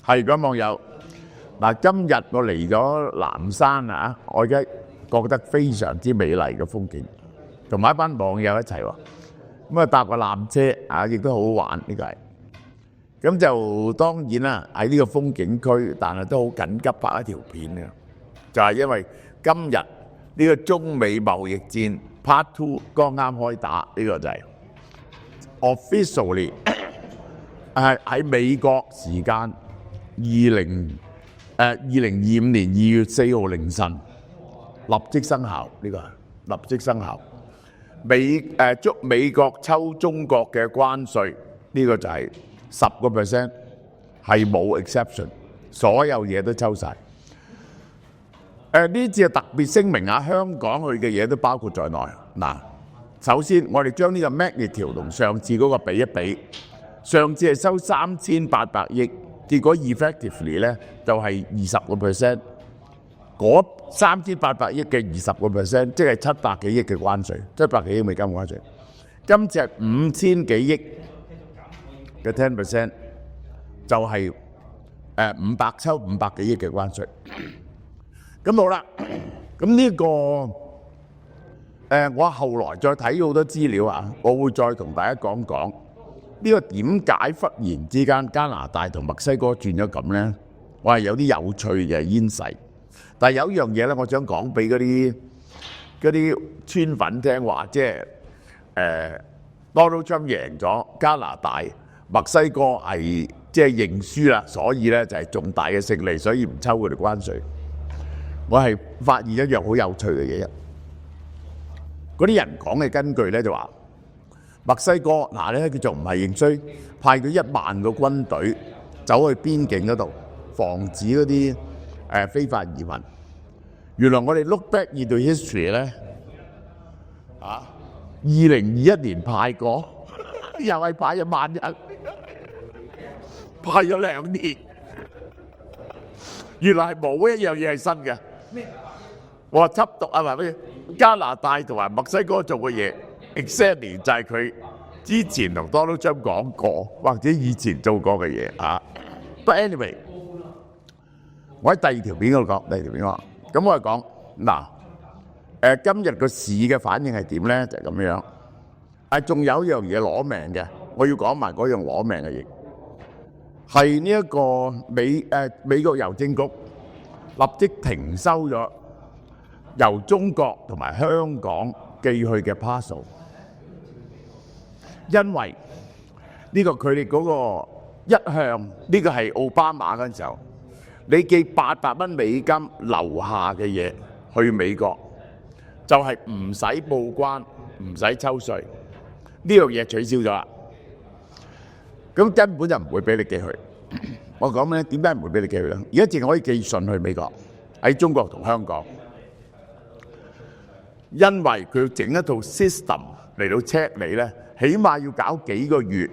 係咁網友嗱，今日我嚟咗南山啊，我而家覺得非常之美麗嘅風景，同埋一班網友一齊喎，咁啊搭個纜車啊，亦都好好玩呢個係。咁就當然啦，喺呢個風景區，但係都好緊急拍一條片嘅，就係因為今日呢個中美貿易戰 Part 2剛啱開打，呢個就係 officially 喺美國時間2025年2月4號凌晨立即生效，呢個係立即生效。美國抽中國嘅關稅，呢個就係10%，係冇 exception， 所有嘢都抽晒。呢次係特別聲明啊，香港去嘅嘢都包括在內。嗱，首先我哋將呢個 magnitude 同上次嗰個比一比，上次係收3800億，結果 effectively 咧就係20%，嗰3800億嘅20%，即係700幾億嘅關稅，700幾億美金嘅關稅。今次係5000幾億嘅 10%， 就係抽500幾億嘅關稅。咁好啦，咁呢個我後來再睇好多資料啊，我會再同大家講講呢個點解忽然之間加拿大同墨西哥轉咗咁呢？我係有啲有趣嘅insight。但係有一樣嘢咧，我想講俾嗰啲村粉聽話，即係Donald Trump 贏咗加拿大，墨西哥係即係認輸啦，所以咧就係重大嘅勝利，所以唔抽佢哋關稅。我係發現一樣好有趣嘅嘢，嗰啲人講嘅根據咧就話墨西哥嗱咧佢仲唔係認輸，派咗1萬個軍隊走去邊境嗰度，防止嗰啲非法移民。原來我哋 look back into history 咧，2021年派過，又係派1萬人，派咗2年。原來係冇一樣嘢係新嘅。我話緝毒啊，或者加拿大同埋墨西哥做嘅嘢 ，exactly 就係佢之前同 Donald Trump 講過，或者以前做過嘅嘢啊。But anyway， 我喺第二條片嗰度講，咁我係講嗱，今日個市嘅反應係點咧？就係咁樣。仲有一樣嘢攞命嘅，我要講埋嗰樣攞命嘅嘢，係呢一個美國郵政局立即停收咗由中國同埋香港寄去嘅 parcel， 因為呢個佢哋嗰個一向呢個係奧巴馬嗰陣時候，你寄800蚊美金樓下嘅嘢去美國，就係唔使報關、唔使抽稅，呢樣嘢取消咗啦，咁根本就唔會俾你寄去。我講咩？點解唔會俾你寄去咧？而家淨係可以寄信去美國，喺中國同香港，因為佢要整一套 system 嚟到 check 你咧，起碼要搞幾個月。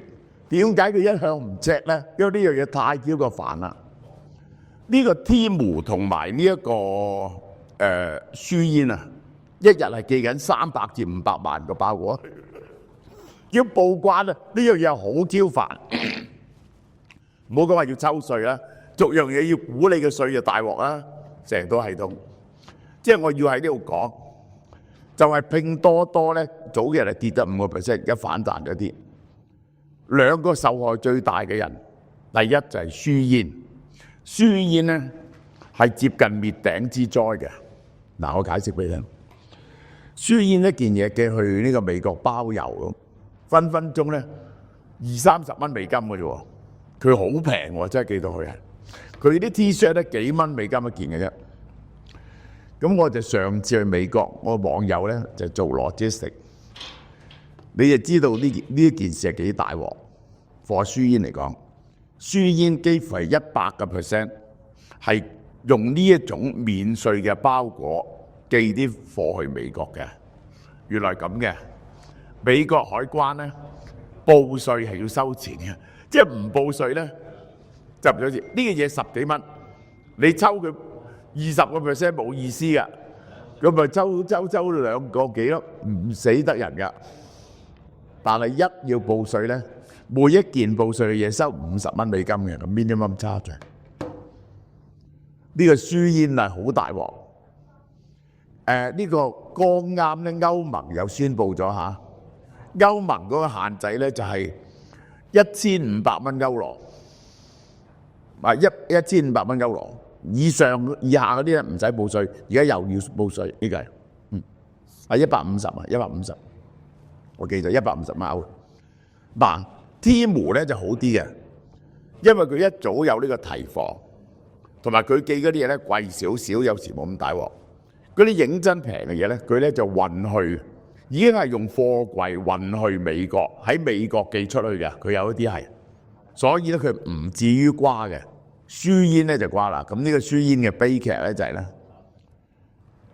點解佢一向唔 check 咧？因為呢樣嘢太叫個煩啦。呢個 Temu 同埋呢一個書煙啊，一日係寄緊300至500萬個包裹，要報關啊！呢樣嘢好挑煩。唔好講話要抽稅啦，逐樣嘢要估你嘅稅就大鑊啦，成個系統。即係我要喺呢度講，就係拼多多咧，早幾日係跌得5%，而家反彈咗啲。兩個受害最大嘅人，第一就係書煙，書煙咧係接近滅頂之災嘅。嗱，我解釋俾你聽，書煙一件嘢寄去呢個美國包郵咁，分分鐘咧20-30蚊美金嘅啫喎。佢好平喎，真係寄到去啊！佢啲 T-shirt 咧幾蚊美金一件嘅啫。咁我就上次去美國，我網友咧就做 logistic， 你就知道呢件事係幾大鑊。貨書煙嚟講，書煙幾乎係100%係用呢一種免稅嘅包裹寄啲貨去美國嘅。原來咁嘅，美國海關咧報稅係要收錢嘅。即係唔報稅咧，就唔咗錢。呢個嘢10幾蚊，你抽佢20% 冇意思噶，咁咪抽2個幾咯，唔死得人噶。但係一要報稅咧，每一件報稅嘅嘢收50蚊美金嘅，咁minimum charge。呢個輸煙啊好大鑊。呢個剛啱咧，歐盟又宣布咗嚇，歐盟嗰個限制咧就係1500蚊歐羅，1500蚊歐羅以上以下嗰啲咧唔使報稅，而家又要報稅呢個係150啊，150，我記咗150蚊歐。嗱，Temu咧就好啲嘅，因為佢一早有呢個提防，同埋佢寄嗰啲嘢咧貴少少，有時冇咁大鑊。嗰啲認真平嘅嘢咧，佢咧就運去，已經係用貨櫃運去美國，喺美國寄出去嘅。佢有一啲係，所以咧佢唔至於瓜嘅。輸煙咧就瓜啦。咁呢個輸煙嘅悲劇咧就係咧，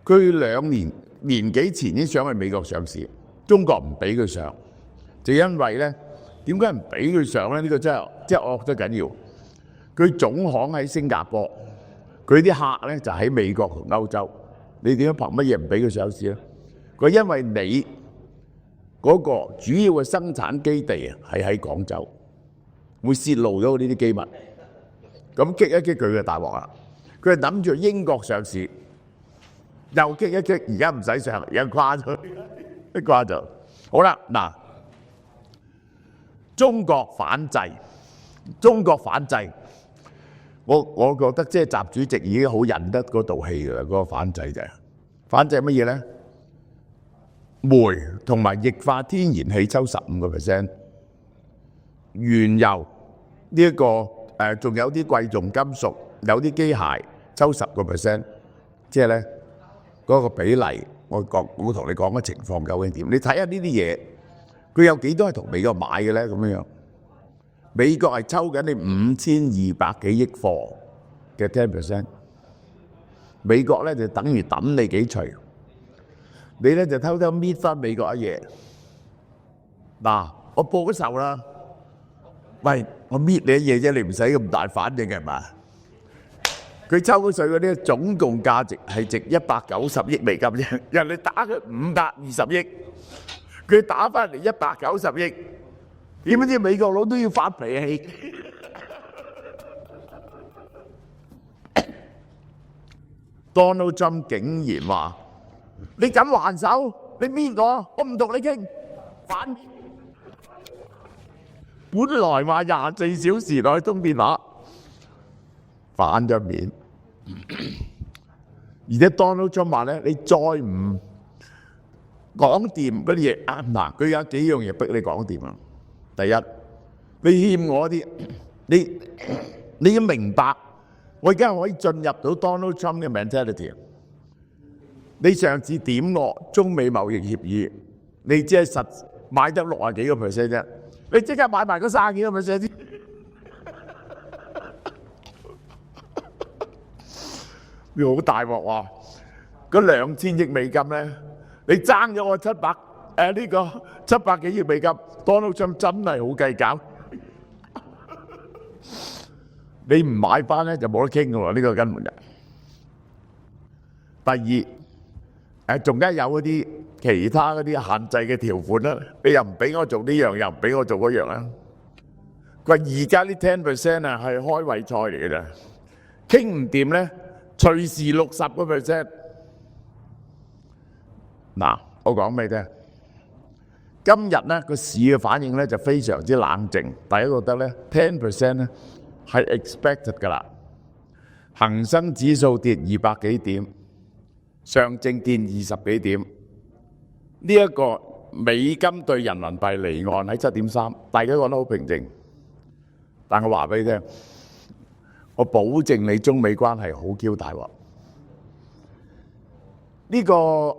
佢2年幾前已經想去美國上市，中國唔俾佢上，就因為咧點解唔俾佢上咧？呢個真係惡得緊要。佢總行喺新加坡，佢啲客咧就喺美國同歐洲。你點樣憑乜嘢唔俾佢上市咧？佢因為你嗰個主要嘅生產基地啊係喺廣州，會泄露咗呢啲機密，咁激一激佢嘅大鑊啦。佢係諗住英國上市，又激一激，而家唔使上，而家瓜咗，一瓜就好啦。嗱，中國反制，我覺得即係習主席已經好忍得嗰道氣㗎啦，嗰個反制就係反制乜嘢咧？煤同埋液化天然氣抽15%，原油呢一個仲有啲貴重金屬，有啲機械抽10%，即係咧嗰個比例，我同你講嘅情況究竟點？你睇下呢啲嘢，佢有幾多係同美國買嘅咧？咁樣。美國係抽緊你5200幾億貨嘅 10%， 美國咧就等於揼你幾錘，你咧就偷偷搣翻美國一嘢。嗱，我報咗仇啦，喂，我搣你一嘢啫，你唔使咁大反應係嘛？佢抽咗稅嗰啲總共價值係值190億美金啫，人哋打佢520億，佢打翻嚟190億。點知美國佬都要發脾氣？Donald Trump 竟然話：你敢還手？你搣我唔同你傾。反面，本來話24小時內通電話，反咗面。而且 Donald Trump 話咧：你再唔講掂嗰啲嘢，嗱，佢有幾樣嘢逼你講掂啊！第一，你欠我啲，你要明白，我而家可以進入到 Donald Trump 嘅 mentality。你上次點我中美貿易協議，你只係實買得60幾個%啫，你即刻買埋嗰30幾個%先。你好大鑊喎！嗰2000億美金咧，你爭咗我700幾億美金。Donald Trump 真係好計較，你唔買翻咧就冇得傾㗎喎，呢個根本就。第二，仲加有嗰啲其他嗰啲限制嘅條款啦，你又唔俾我做呢樣，又唔俾我做嗰樣啦。佢話而家啲10% 啊係開胃菜嚟嘅咋，傾唔掂咧，隨時60%。嗱，我講俾你聽。今日咧個市嘅反應咧就非常之冷靜，大家覺得咧 10% 咧係 expected 㗎啦。恒生指數跌200幾點，上證跌20幾點。呢一個美金對人民幣離岸喺7.3，大家講得好平靜。但我話俾你聽，我保證你中美關係好 Q 大鑊。呢個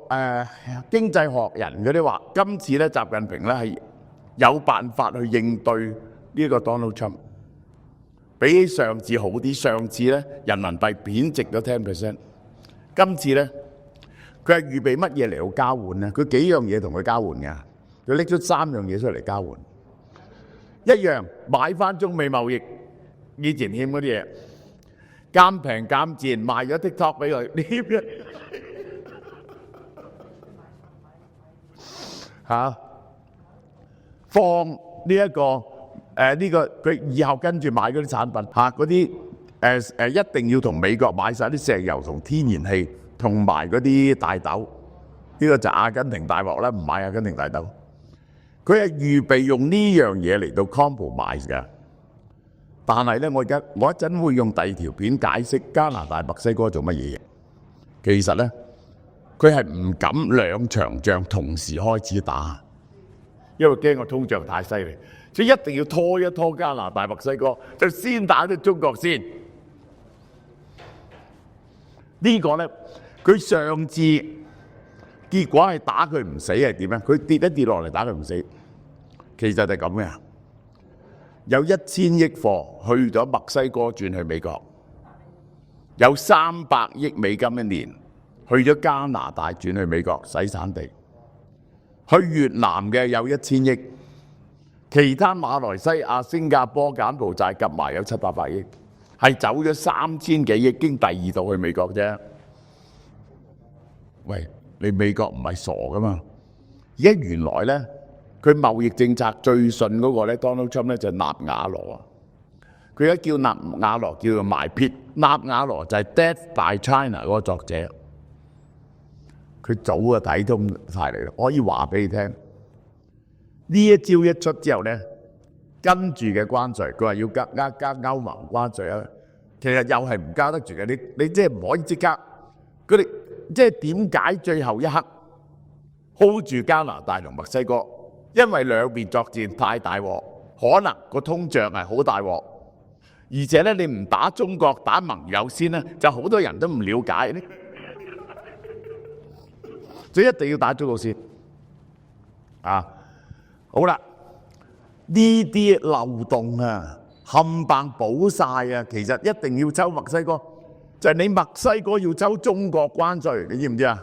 經濟學人嗰啲話，今次咧習近平咧係有辦法去應對呢個 Donald Trump，比起上次好啲。上次咧人民幣貶值咗10%，今次咧佢係預備乜嘢嚟到交換咧？佢幾樣嘢同佢交換㗎，佢拎出3樣嘢出嚟交換。一樣買翻中美貿易以前欠嗰啲嘢，減平減賤賣咗 TikTok 俾佢。放呢一個佢以後跟住買嗰啲產品嗰啲一定要同美國買晒啲石油同天然氣同埋嗰啲大豆，呢個就阿根廷大鑊啦，唔買阿根廷大豆。佢係預備用呢樣嘢嚟到 compromise 嘅。但係咧，我一陣會用第二條片解釋加拿大、墨西哥做乜嘢嘢。其實咧，佢係唔敢兩場仗同時開始打，因為驚個通脹太犀利，所以一定要拖一拖加拿大、墨西哥，就先打咗中國先。呢個咧，佢上次結果係打佢唔死係點咧？佢跌一跌落嚟打佢唔死，其實就係咁嘅。有1000億貨去咗墨西哥轉去美國，有300億美金一年去咗加拿大轉去美國洗產地，去越南嘅有1000億，其他馬來西亞、新加坡、柬埔寨夾埋有700-800億，係走咗3000幾億經第二度去美國啫。喂，你美國唔係傻噶嘛？而家原來咧，佢貿易政策最順嗰個咧 ，Donald Trump 咧就係納瓦羅啊。佢而家叫納瓦羅叫做埋撇，納瓦羅就係 Death by China 嗰個作者。佢早就睇通晒嚟啦，可以話俾你聽。呢一招一出之後咧，跟住嘅關稅，佢話要加歐盟關稅啊，其實又係唔加得住嘅。你即係唔可以即刻，佢哋即係點解最後一刻 hold 住加拿大同墨西哥？因為兩邊作戰太大鑊，可能個通脹係好大鑊，而且咧你唔打中國打盟友先咧，就好多人都唔了解咧，所以一定要打中國先。啊，好啦，呢啲漏洞啊，冚唪補晒啊！其實一定要抽墨西哥，就係你墨西哥要抽中國關稅，你知唔知啊？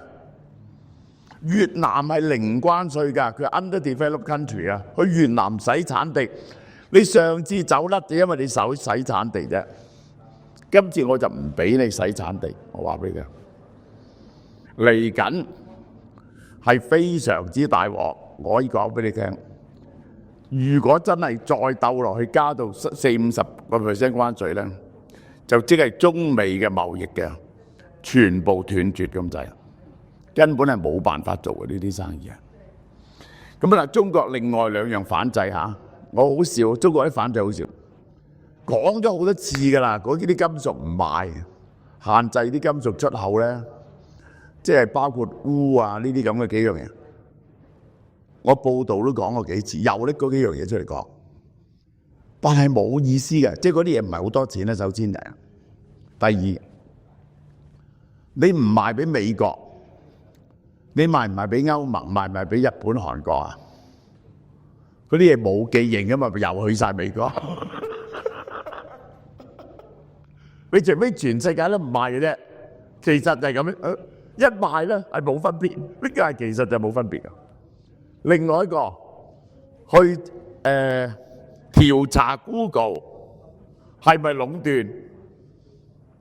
越南係零關稅㗎，佢係 underdeveloped country 啊，去越南洗產地，你上次走甩就因為你洗產地啫，今次我就唔俾你洗產地，我話俾你聽，嚟緊係非常之大鑊，我可以講俾你聽。如果真係再鬥落去加到40-50%關稅咧，就即係中美嘅貿易嘅全部斷絕咁滯。根本係冇辦法做嘅呢啲生意啊！咁啊，中國另外兩樣反制嚇，我好笑，中國啲反制好笑，講咗好多次㗎啦，嗰啲金屬唔賣，限制啲金屬出口咧，即係包括鎢啊呢啲咁嘅幾樣嘢。我報道都講過幾次，又拎嗰幾樣嘢出嚟講，但係冇意思嘅，即係嗰啲嘢唔係好多錢咧。首先第二，你唔賣俾美國。你賣唔賣俾歐盟？賣唔賣俾日本、韓國啊？嗰啲嘢冇記認㗎嘛，又去晒美國。你除非全世界都唔賣嘅啫，其實就係咁樣。一賣咧係冇分別，呢個係其實就冇分別嘅。另外一個去調查 Google 係咪壟斷？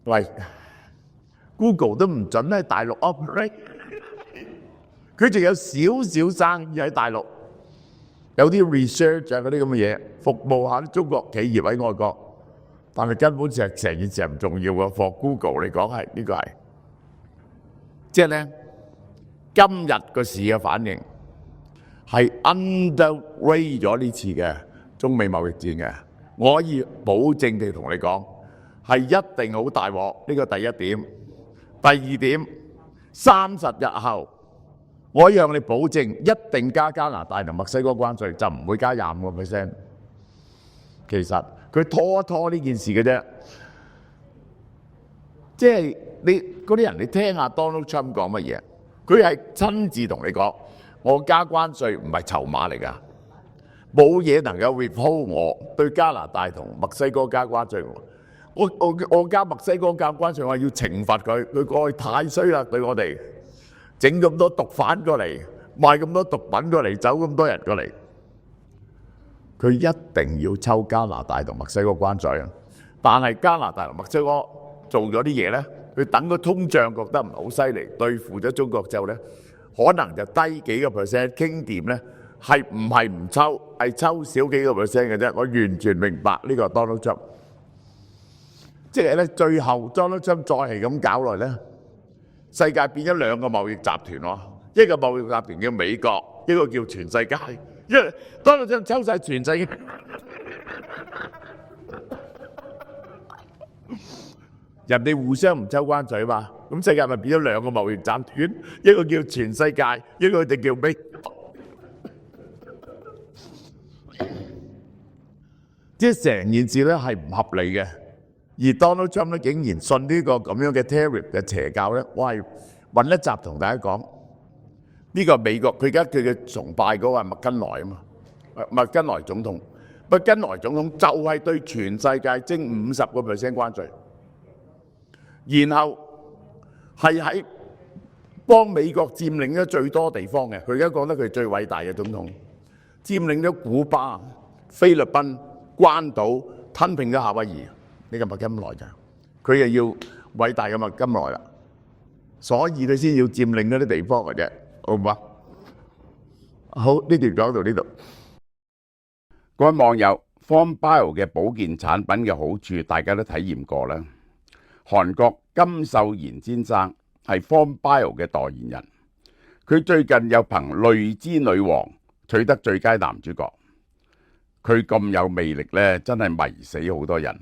喂 ，Google 都唔準喺大陸 operate。佢仲有少少生意喺大陸，有啲 research 啊嗰啲咁嘅嘢，服務下啲中國企業喺外國，但係根本就係成件事係唔重要嘅。for Google 嚟講係呢個係，即係咧今日個市嘅反應係 underrate 咗呢次嘅中美貿易戰嘅，我可以保證地同你講係一定好大鑊。呢個第一點，第二點，30日後。我可以向你保證，一定加拿大同墨西哥關稅，就唔會加25%。其實佢拖一拖呢件事嘅啫，即係你嗰啲人，你聽下 Donald Trump 講乜嘢，佢係親自同你講，我加關稅唔係籌碼嚟㗎，冇嘢能夠 withhold 我對加拿大同墨西哥加關稅。我加墨西哥加關稅，我要懲罰佢，佢過去太衰啦對我哋。整咁多毒販過嚟，賣咁多毒品過嚟，走咁多人過嚟，佢一定要抽加拿大同墨西哥關稅啊！但係加拿大同墨西哥做咗啲嘢咧，佢等個通脹覺得唔係好犀利，對付咗中國之後咧，可能就低幾個 percent 傾掂咧，係唔抽，係抽少幾個 percent 嘅啫。我完全明白呢個 Donald Trump，即係咧最後 Donald Trump 再係咁搞落咧，世界變咗兩個貿易集團喎，一個貿易集團叫美國，一個叫全世界，因為 Donald Trump 抽晒全世界。人哋互相唔抽關稅嘛，咁世界咪變咗兩個貿易集團，一個叫全世界，一個就叫美國。即係成件事咧係唔合理嘅，而 Donald Trump 咧竟然信呢個咁樣嘅 tariff 嘅邪教咧，我係揾一集同大家講呢個美國佢而家佢嘅崇拜嗰個係麥根萊啊嘛，麥根萊總統，麥根萊總統就係對全世界徵50% 關稅。然後係喺幫美國佔領咗最多地方嘅，佢而家覺得佢係最偉大嘅總統，佔領咗古巴、菲律賓、關島，吞併咗夏威夷。呢個麥金萊就佢又要偉大嘅麥金萊啦，所以佢先要佔領嗰啲地方嘅啫，好唔好？好，呢段講到呢度。各位網友 ，Form Bio 嘅保健產品嘅好處，大家都體驗過啦。韓國金秀賢先生係 Form Bio 嘅代言人，佢最近又憑《淚之女王》取得最佳男主角。佢咁有魅力呢，真係迷死好多人。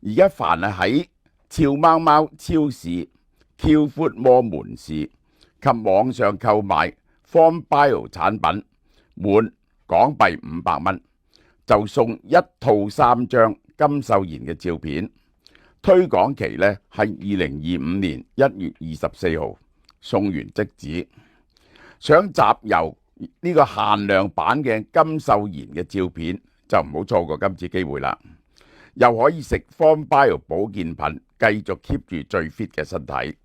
而家凡係喺俏貓貓超市、Q Food Mall 門市及網上購買 Form Bio 產品，滿港幣500蚊，就送一套3張金秀賢嘅照片。推廣期呢係2025年1月24號，送完即止。想集郵呢個限量版嘅金秀賢嘅照片，就唔好錯過今次機會啦。又可以食 Form Bio 保健品，繼續 keep 住最 fit 嘅身體。